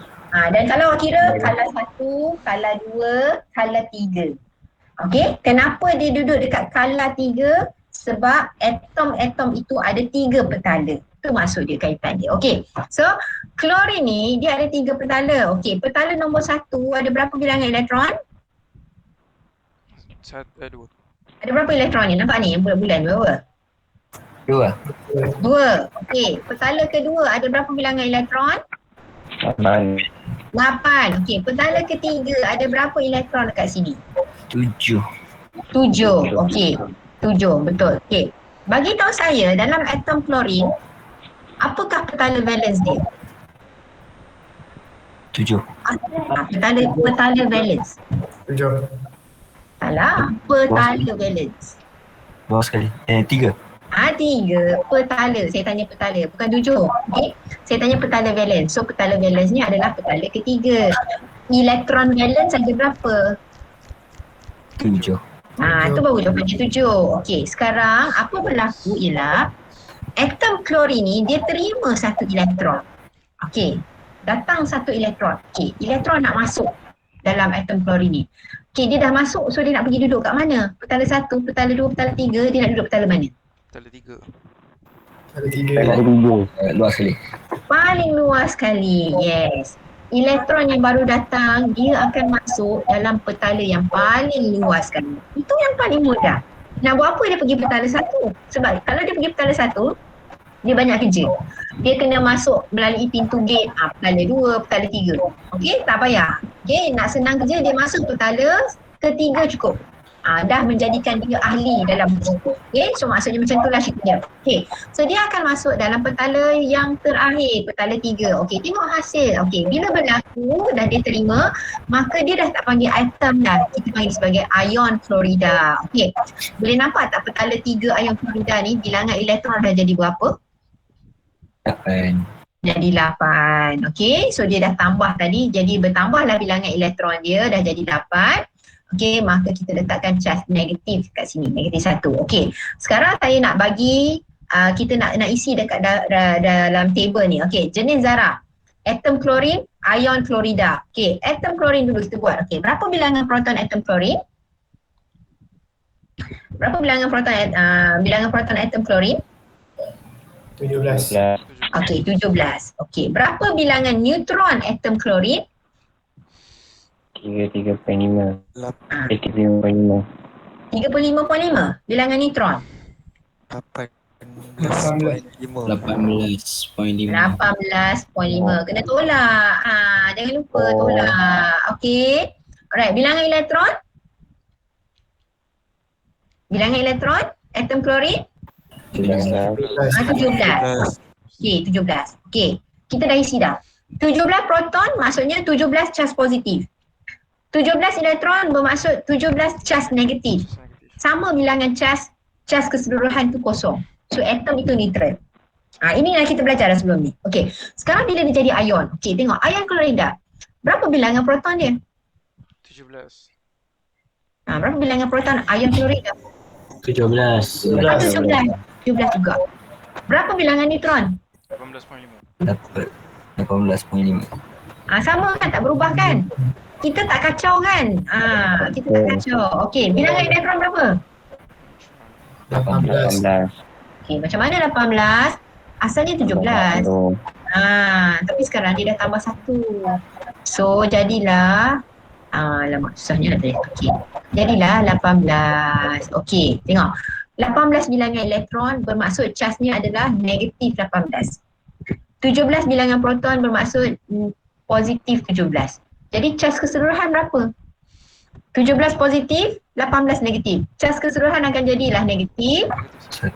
Dan kalau kira kala 1, kala 2, kala 3. Okey, kenapa dia duduk dekat kala 3? Sebab atom-atom itu ada 3 petala. Itu maksud dia, kaitan dia. Okey, so klorin ni dia ada 3 petala. Okey, petala nombor 1 ada berapa bilangan elektron? 2. Ada berapa elektron ni? Nampak ni yang bulat-bulat berapa? 2. 2. Okey, petala kedua ada berapa bilangan elektron? 8. 8. Okey, petala ketiga ada berapa elektron dekat sini? 7. 7. Okey. 7. Betul. Okey. Bagi tahu saya dalam atom klorin, apakah petala valence dia? 7. Petala valence. 7. Salah. Petala valence. Bawah sekali. 3. 3 petala. Saya tanya petala, bukan 7. Okey. Saya tanya petala valence. So petala valence ni adalah petala ketiga. Elektron valence ada berapa? 7. Itu baru jawapannya 7. Okey, sekarang apa berlaku ialah atom klorin ni dia terima satu elektron. Okey, datang satu elektron. Okey, elektron nak masuk dalam atom klorin ni. Okey, dia dah masuk, so dia nak pergi duduk kat mana? Petala 1, petala 2, petala 3, dia nak duduk petala mana? Petala 3. Ada 3. Luas sekali. Paling luas sekali. Yes. Elektron yang baru datang, dia akan masuk dalam petala yang paling luas sekali. Itu yang paling mudah. Nak buat apa dia pergi petala 1? Sebab kalau dia pergi petala 1, dia banyak kerja. Dia kena masuk melalui pintu gate, petala 2, petala 3. Okey, tak payah. Okey, nak senang kerja dia masuk petala ketiga cukup. Dah menjadikan dia ahli dalam situ. Okay, so maksudnya macam itulah ceritanya. Okay, so dia akan masuk dalam petala yang terakhir, petala 3. Okay, tengok hasil. Okay, bila berlaku dah dia terima, maka dia dah tak panggil atom dah. Kita panggil sebagai ion fluorida. Okay, boleh nampak tak petala 3 ion fluorida ni bilangan elektron dah jadi berapa? 8. Jadi 8. Okay, so dia dah tambah tadi, jadi bertambahlah bilangan elektron dia dah jadi 8. Okey, maka kita letakkan charge negatif kat sini, negatif 1. Okey, sekarang saya nak bagi, kita nak isi dekat dalam table ni. Okey, jenis zarah, atom klorin, ion fluorida. Okey, atom klorin dulu kita buat. Okey, berapa bilangan proton atom klorin? Berapa bilangan proton atom klorin? 17. Okey, 17. Okey, berapa bilangan neutron atom klorin? 3.5. 8. 3.5. 35.5 bilangan neutron. 18.5. 18.5. 18.5. Kena tolak. Jangan lupa tolak. Okey. Alright, bilangan elektron? Bilangan elektron atom klorin? 17. 17. Okey, 17. Okey, kita dah isi dah. 17 proton maksudnya 17 charge positif. 17 elektron bermaksud 17 charge negatif. Sama bilangan charge keseluruhan tu kosong. So atom itu neutral. Ini yang kita belajar dah sebelum ni. Okey, sekarang bila dia jadi ion. Okey, tengok ion klorida. Berapa bilangan proton dia? 17. Berapa bilangan proton ion klorida? 17. 17 juga. Berapa bilangan neutron? 18.5. 18.5. Sama kan, tak berubah kan? Kita tak kacau kan? Kita tak kacau. Okey, bilangan elektron berapa? 18. Okey, macam mana 18? Asalnya 17. Tapi sekarang dia dah tambah 1. So jadilah Lama susahnya lah tadi. Okey. Jadilah 18. Okey, tengok. 18 bilangan elektron bermaksud charge-nya adalah negatif 18. 17 bilangan proton bermaksud positif 17. Jadi charge keseluruhan berapa? 17 positif, 18 negatif. Charge keseluruhan akan jadilah negatif 1.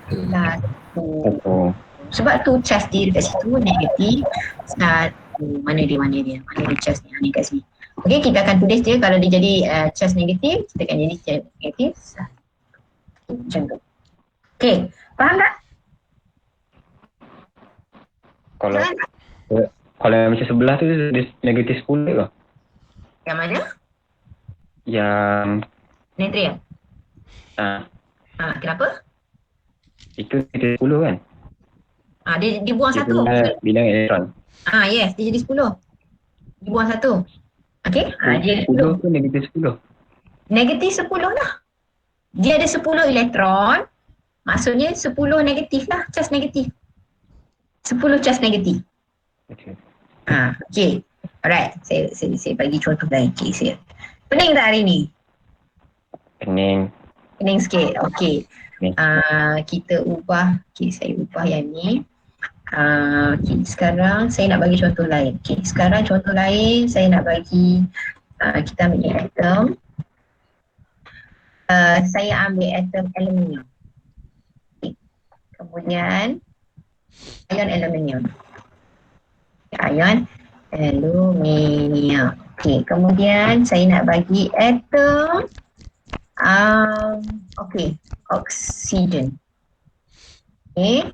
Sebab tu charge dia dekat situ negatif 1. Mana dia charge ni? Ni kat sini. Okey, kita akan tulis dia kalau dia jadi charge negatif, kita akan jadi charge negatif 1. Macam tu. Okey, faham tak? Kalau yang macam sebelah tu dia negatif 10 ke? Yang mana? Yang Natrium. Kenapa? itu negatif 10 kan? Dia buang Dia satu. bilangan elektron. Yes, dia jadi 10. Dia buang satu. Okey, dia 10 tu negatif 10. Negatif 10 lah. Dia ada 10 elektron. Maksudnya 10 negatif lah, charge negatif. 10 charge negatif. Okay. Okey. Alright, saya bagi contoh lain. Okey, saya. Pening tak hari ni? Pening sikit. Okey. Kita ubah. Okey, saya ubah yang ni. Okay, sekarang saya nak bagi contoh lain. Okay, sekarang contoh lain saya nak bagi kita ambil atom. Saya ambil atom aluminium. Okay. Kemudian ion aluminium. Ion aluminium. Okay, kemudian saya nak bagi atom oksigen. Okay.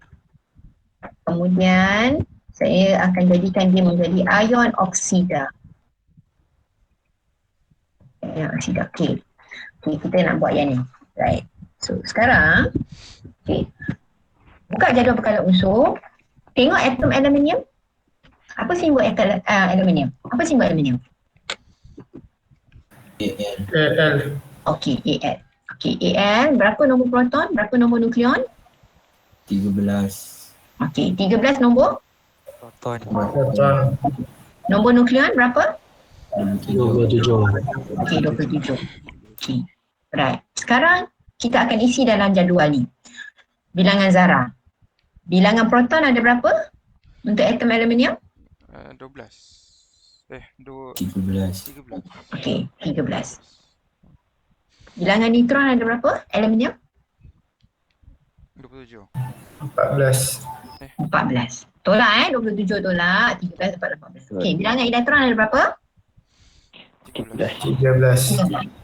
Kemudian saya akan jadikan dia menjadi ion oksida. Ion oksida. Okey. Kita nak buat yang ni. Right. So sekarang buka jadual perkala unsur. Tengok atom aluminium. Apa simbol atom aluminium? Apa simbol aluminium? Al. Okey, Al. Okey, Al. Berapa nombor proton? Berapa nombor nukleon? 13. Okey, 13 nombor? Proton. Nombor nukleon berapa? 27. Okey, 27. Okey. Right. Sekarang kita akan isi dalam jadual ni. Bilangan zarah. Bilangan proton ada berapa? Untuk atom aluminium? 12. 13. Okey, 13. Bilangan neutron ada berapa? Aluminium? 27. 14. Tolak 27 tolak. 13 dapat 14. Okey, bilangan elektron ada berapa? 13.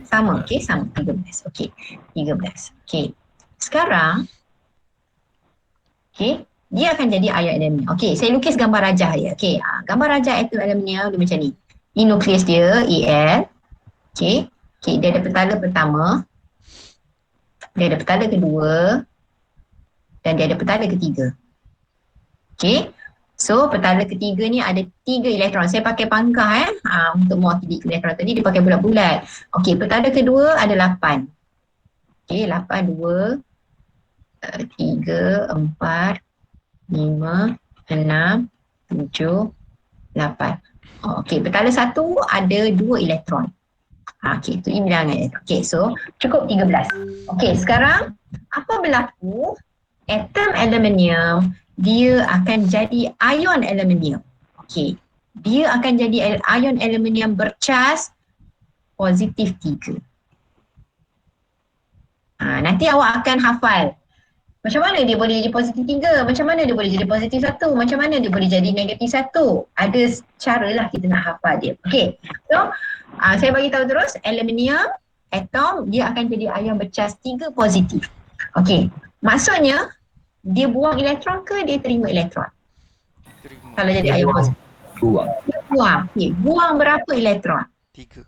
Sama, okey, sama. 13. Okey, 13. Okey. Sekarang, okey, dia akan jadi ion aluminium. Okey, saya lukis gambar rajah dia. Okey, gambar rajah atom aluminium dia macam ni. Ini nukleus dia, Al. Okey. Okey, dia ada petala pertama. Dia ada petala kedua. Dan dia ada petala ketiga. Okey. So, petala ketiga ni ada 3 elektron. Saya pakai pangkah untuk mewakili elektron tadi dia pakai bulat-bulat. Okey, petala kedua ada 8. Okey, 8, 2, 3, 4, 5, 6, 7, 8. Okey, petala 1 ada 2 elektron. Okey, itu bilangan elektron. Okey, so cukup 13. Okey, sekarang apa berlaku? Atom aluminium dia akan jadi ion aluminium. Okey, dia akan jadi ion aluminium bercas positif 3. Nanti awak akan hafal macam mana dia boleh jadi positif 3, macam mana dia boleh jadi positif 1, macam mana dia boleh jadi negatif 1. Ada cara lah kita nak hafal dia. Okey, so saya bagi tahu terus, aluminium atom dia akan jadi ion bercas 3 positif. Okey, maksudnya dia buang elektron ke dia terima elektron? Kalau jadi ion positif. Buang. Okey, buang berapa elektron? 3.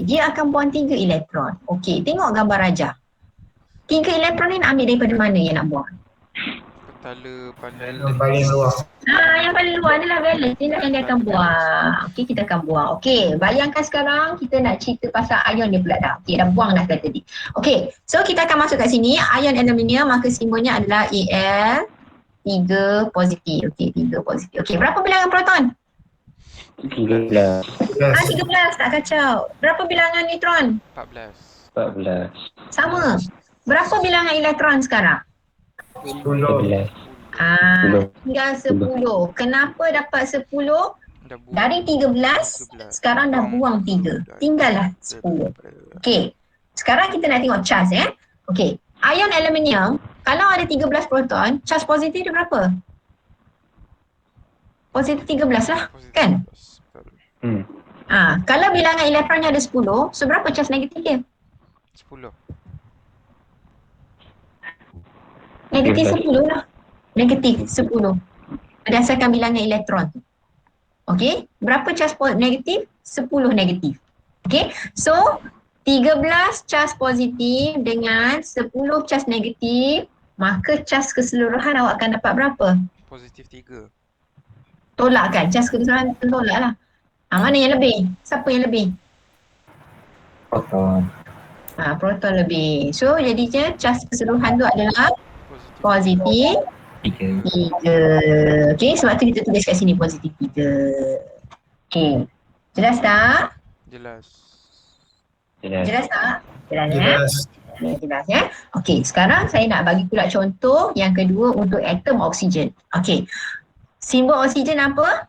Dia akan buang 3 elektron. Okey, tengok gambar rajah. 3 elektron ni nak ambil daripada mana yang nak buang? Petala Paling luar. Yang paling luar adalah valence. Inilah yang dia akan buang. Okey, kita akan buang. Okey, bayangkan sekarang kita nak cerita pasal ion dia pula dah. Okey, dah buang dah tadi. Okey, so kita akan masuk kat sini. Ion aluminium, maka simbolnya adalah Al 3 positif. Okey, 3 positif. Okey, berapa bilangan proton? 13. 13 tak kacau. Berapa bilangan neutron? 14. 14. Sama. Berapa bilangan elektron sekarang? 10. 11. Tinggal 10. Kenapa dapat 10? Dah buang. Dari 13, sekarang dah buang 3. Tinggallah 10. Okey. Sekarang kita nak tengok charge Okey. Ion aluminium, kalau ada 13 proton, charge positif dia berapa? Positif 13 lah, kan? Betul. Kalau bilangan elektronnya ada 10, so berapa charge negatif dia? 10. Negatif 10 lah. Negatif 10. Berdasarkan bilangan elektron tu. Okey, berapa charge negatif? 10 negatif. Okey, so 13 charge positif dengan 10 charge negatif, maka charge keseluruhan awak akan dapat berapa? Positif 3. Tolak kan? Charge keseluruhan tolak lah. Mana yang lebih? Siapa yang lebih? Proton. Proton lebih. So jadinya charge keseluruhan tu adalah positif 3. Okey, sebab tu kita tulis kat sini positif 3. Okey. Jelas tak? Jelas. Jelas tak? Jelas Jelas. ya? Okey, sekarang saya nak bagi pula contoh yang kedua untuk atom oksigen. Okey. Simbol oksigen apa?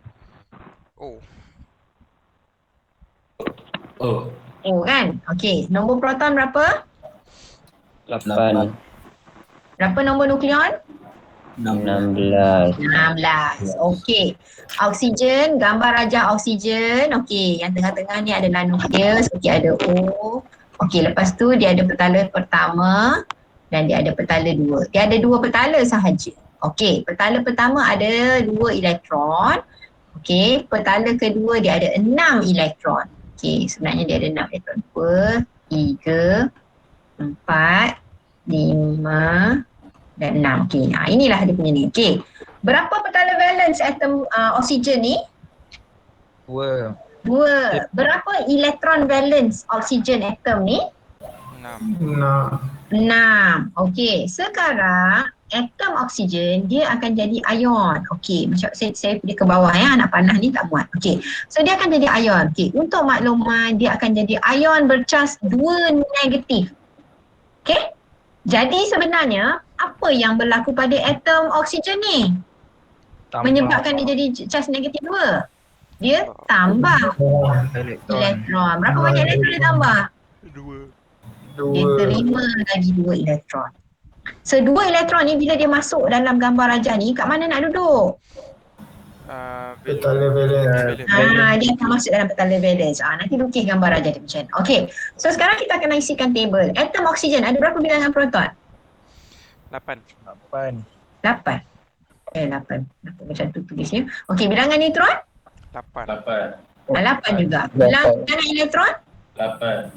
Oh. O kan? Okey, nombor proton berapa? 8. Berapa nombor nukleon? 16. 16. Okey. Oksigen, gambar rajah oksigen. Okey, yang tengah-tengah ni adalah nukleus. Okey, ada O. Okey, lepas tu dia ada petala pertama dan dia ada petala 2. Dia ada 2 petala sahaja. Okey, petala pertama ada 2 elektron. Okey, petala kedua dia ada 6 elektron. Okey, sebenarnya dia ada 6 elektron. 2, 3, 4, 5 dan 6. Okey, inilah dia punya ni. Okey, berapa petala valence atom oksigen ni? 2. 2. Berapa elektron valence oksigen atom ni? 6. 6. Okey, sekarang atom oksigen dia akan jadi ion. Okey, macam saya pergi ke bawah anak panah ni tak muat. Okey, so dia akan jadi ion. Okey, untuk makluman dia akan jadi ion bercas 2 negatif. Okey, jadi sebenarnya apa yang berlaku pada atom oksigen ni? Menyebabkan dia jadi charge negatif 2. Dia tambah elektron. Berapa banyak elektron dia tambah? 2. Dia terima lagi 2 elektron. So 2 elektron ni bila dia masuk dalam gambar rajah ni, kat mana nak duduk? Petala valence. Dia akan masuk dalam petala valence. Nanti lukis gambar rajah dia macam mana. Okay, so sekarang kita akan isikan table. Atom oksigen ada berapa bilangan proton? 8. 8. 8 macam tu tulisnya. Okey, bilangan neutron? 8. 8 juga. Bilangan elektron? 8.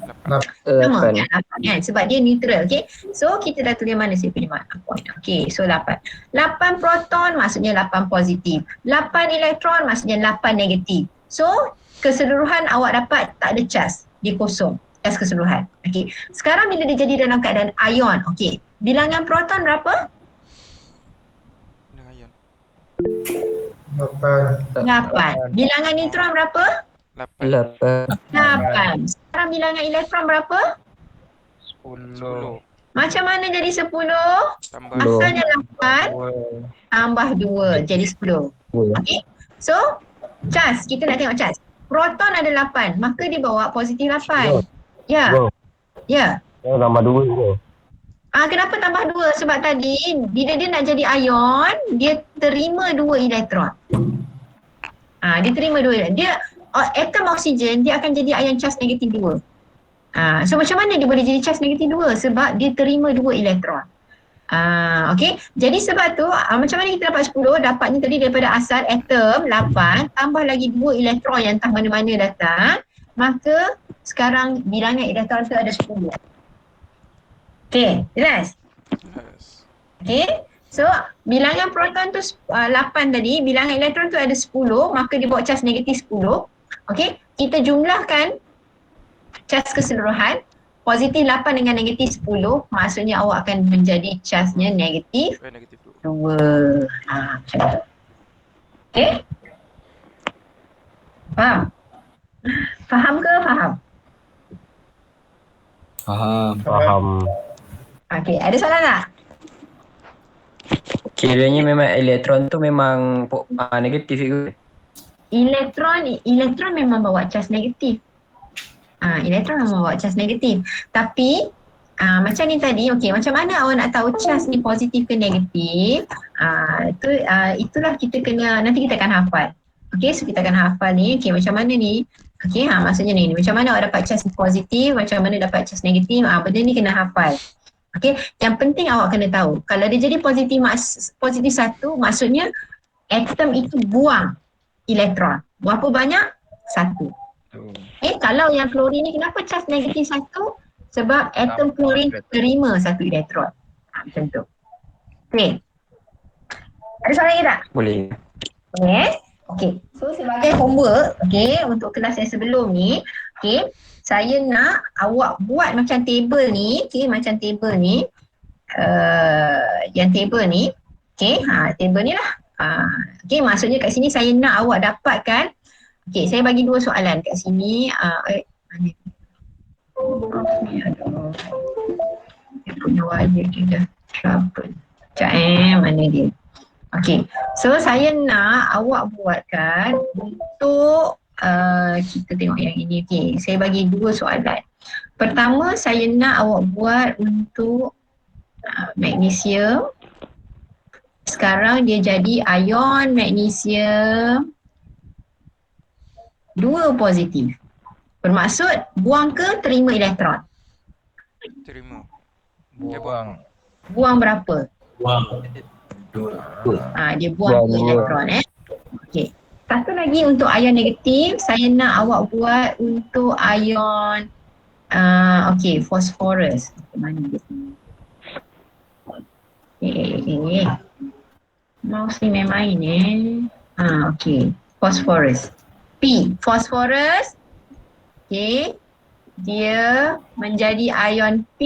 Sama, 8 kan? Sebab dia neutral, okey. So kita dah tulis mana saya punya point. Okey, so 8. 8 proton maksudnya 8 positif. 8 elektron maksudnya 8 negatif. So keseluruhan awak dapat tak ada charge, dia kosong. Charge keseluruhan. Okey. Sekarang bila dia jadi dalam keadaan ion, okey. Bilangan proton berapa? Dengan ion. 8. 8. Bilangan neutron berapa? 8. 8. Sekarang bilangan elektron berapa? 10. Macam mana jadi 10? Tambah Asalnya 8 tambah 2 jadi 10. Okey. So, charge, kita nak tengok charge. Proton ada 8, maka dia bawa positif 8. Ya. Ya. Tambah 2 je. Kenapa tambah 2? Sebab tadi bila dia nak jadi ion, dia terima 2 elektron. Dia terima 2 elektron. Dia atom oksigen dia akan jadi ion charge negatif 2. So macam mana dia boleh jadi charge negatif 2? Sebab dia terima 2 elektron. Okey. Jadi sebab tu macam mana kita dapat 10? Dapatnya tadi daripada asal atom 8 tambah lagi 2 elektron yang entah mana-mana datang, maka sekarang bilangan elektron tu ada 10. Okey, jelas? Okey. So bilangan proton tu 8 tadi, bilangan elektron tu ada 10, maka dia bawa charge negatif 10. Okey, kita jumlahkan charge keseluruhan. Positif 8 dengan negatif 10, maksudnya awak akan menjadi charge-nya negatif negatif 2. Macam tu. Okey? Faham? Faham ke faham? Faham. Okey, ada soalan tak? Kiranya memang elektron tu memang negatif ke? Elektron memang bawa charge negatif. Elektron memang bawa charge negatif. Tapi macam ni tadi, okey, macam mana awak nak tahu charge ni positif ke negatif? Itulah kita kena, nanti kita akan hafal. Okey, so kita akan hafal ni. Okey, macam mana ni? Okey, maksudnya ni, macam mana awak dapat charge positif, macam mana dapat charge negatif, benda ni kena hafal. Okey, yang penting awak kena tahu. Kalau dia jadi positif 1, maksudnya atom itu buang elektron. Berapa banyak? 1. Kalau yang klorin ni kenapa charge negatif 1? Sebab atom klorin terima 1 elektron. Macam tu. Okey. Ada soalan lagi tak? Boleh. Yes. Okey. So sebagai homework, okey, untuk kelas yang sebelum ni, okey, saya nak awak buat macam table ni, okey, macam table ni. Yang table ni, okey, table ni lah. Okey, maksudnya kat sini saya nak awak dapatkan. Okey, saya bagi 2 soalan kat sini. Mana? Ni aduh. Dia punya wire dia dah trouble. Sekejap mana dia? Okey, so saya nak awak buatkan untuk kita tengok yang ini. Okey, saya bagi 2 soalan. Pertama, saya nak awak buat untuk magnesium. Sekarang dia jadi ion magnesium 2 positif. Bermaksud buang ke terima elektron? Terima. Dia buang. Buang berapa? Dia buang 2 elektron Okey. Satu lagi untuk ion negatif, saya nak awak buat untuk ion fosforus. Mana dia? Mouse ni main okey. Fosforus. P. Fosforus. Okey. Dia menjadi ion P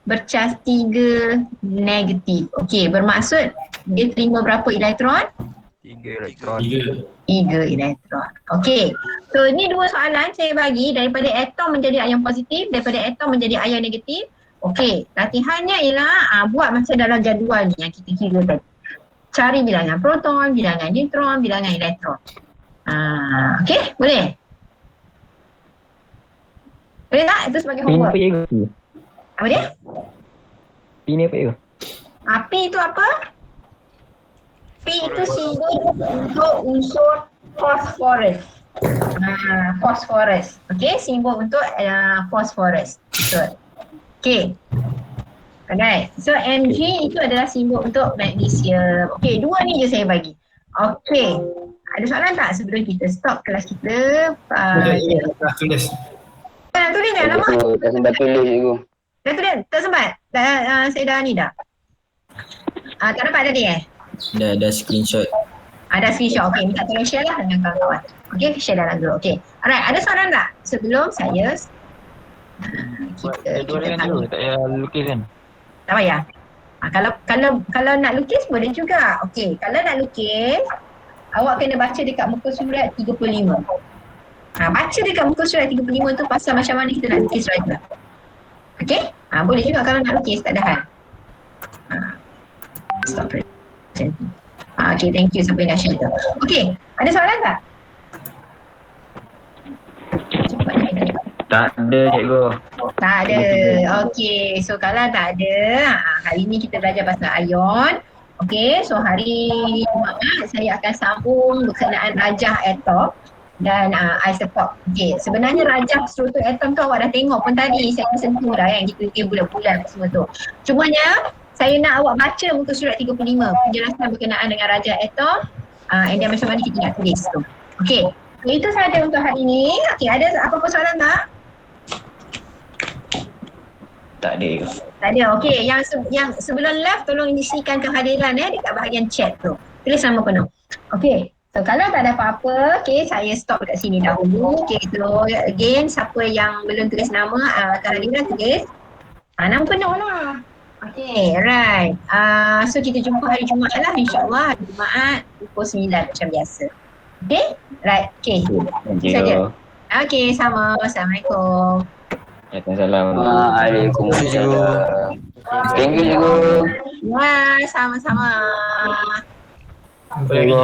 bercas 3 negatif. Okey, bermaksud dia terima berapa elektron? 3 elektron. 3 elektron. Okey. So ni 2 soalan saya bagi daripada atom menjadi ion positif, daripada atom menjadi ion negatif. Okey, latihannya ialah buat macam dalam jadual ni yang kita kira tadi. Cari bilangan proton, bilangan neutron, bilangan elektron. Okey, boleh? Boleh tak? Itu sebagai homework. Apa dia? P ni apa ya? P itu apa? P itu simbol untuk unsur fosforus. Fosforus. Okey, simbol untuk fosforus. Betul. Okey. Alright. So Mg itu adalah simbol untuk magnesium. Okey, 2 ni je saya bagi. Okey. Ada soalan tak sebelum kita stop kelas kita? Tulis. Tulis dah nama? Tak sempat tulis cikgu. Dah tulis? Tak sempat? Saya dah ni dah. Tak dapat tadi Dah screenshot. Ada screenshot. Okey, minta tolong share lah dengan kawan-kawan. Okey, share dalam group. Okey. Alright, ada soalan tak sebelum saya Dua kan dulu, tak payah lukis kan? tak payah. Kalau nak lukis boleh juga. Okey, kalau nak lukis awak kena baca dekat muka surat 35. Baca dekat muka surat 35 tu pasal macam mana kita nak lukis raja. Okey? Boleh juga kalau nak lukis, tak ada hal. Stop presenting. Okay, thank you sampai nak share tu. Okay, ada soalan tak? Tak ada cikgu. Tak ada. Okay, so kalau tak ada, hari ni kita belajar pasal ion. Okay, so hari Jumaat saya akan sambung berkenaan rajah atom dan isotop. Okay, sebenarnya rajah struktur atom tu awak dah tengok pun tadi. Saya sentuh dah yang dia bulat-bulat semua tu. Cumanya saya nak awak baca muka surat 35 penjelasan berkenaan dengan rajah atom and then macam mana kita nak tulis tu. Okay, so itu sahaja untuk hari ni. Okay, ada apa-apa soalan tak? Tak ada. Tak ada. Okey, yang sebelum live tolong isikan kehadiran dekat bahagian chat tu. Tulis nama penuh. Okey. So kalau tak ada apa-apa, okey, saya stop dekat sini dahulu. Okey, so again siapa yang belum tulis nama kehadiran tulis. Nama penuh lah. Okey, right. So kita jumpa hari Jumaat lah, insya-Allah hari Jumaat pukul 9 macam biasa. Okay? Right. Okay. Itu saja. Okay, sama. Assalamualaikum. Waalaikumsalam. Waalaikumsalam. Thank you, cikgu. Wah, sama-sama. Sampai lagi.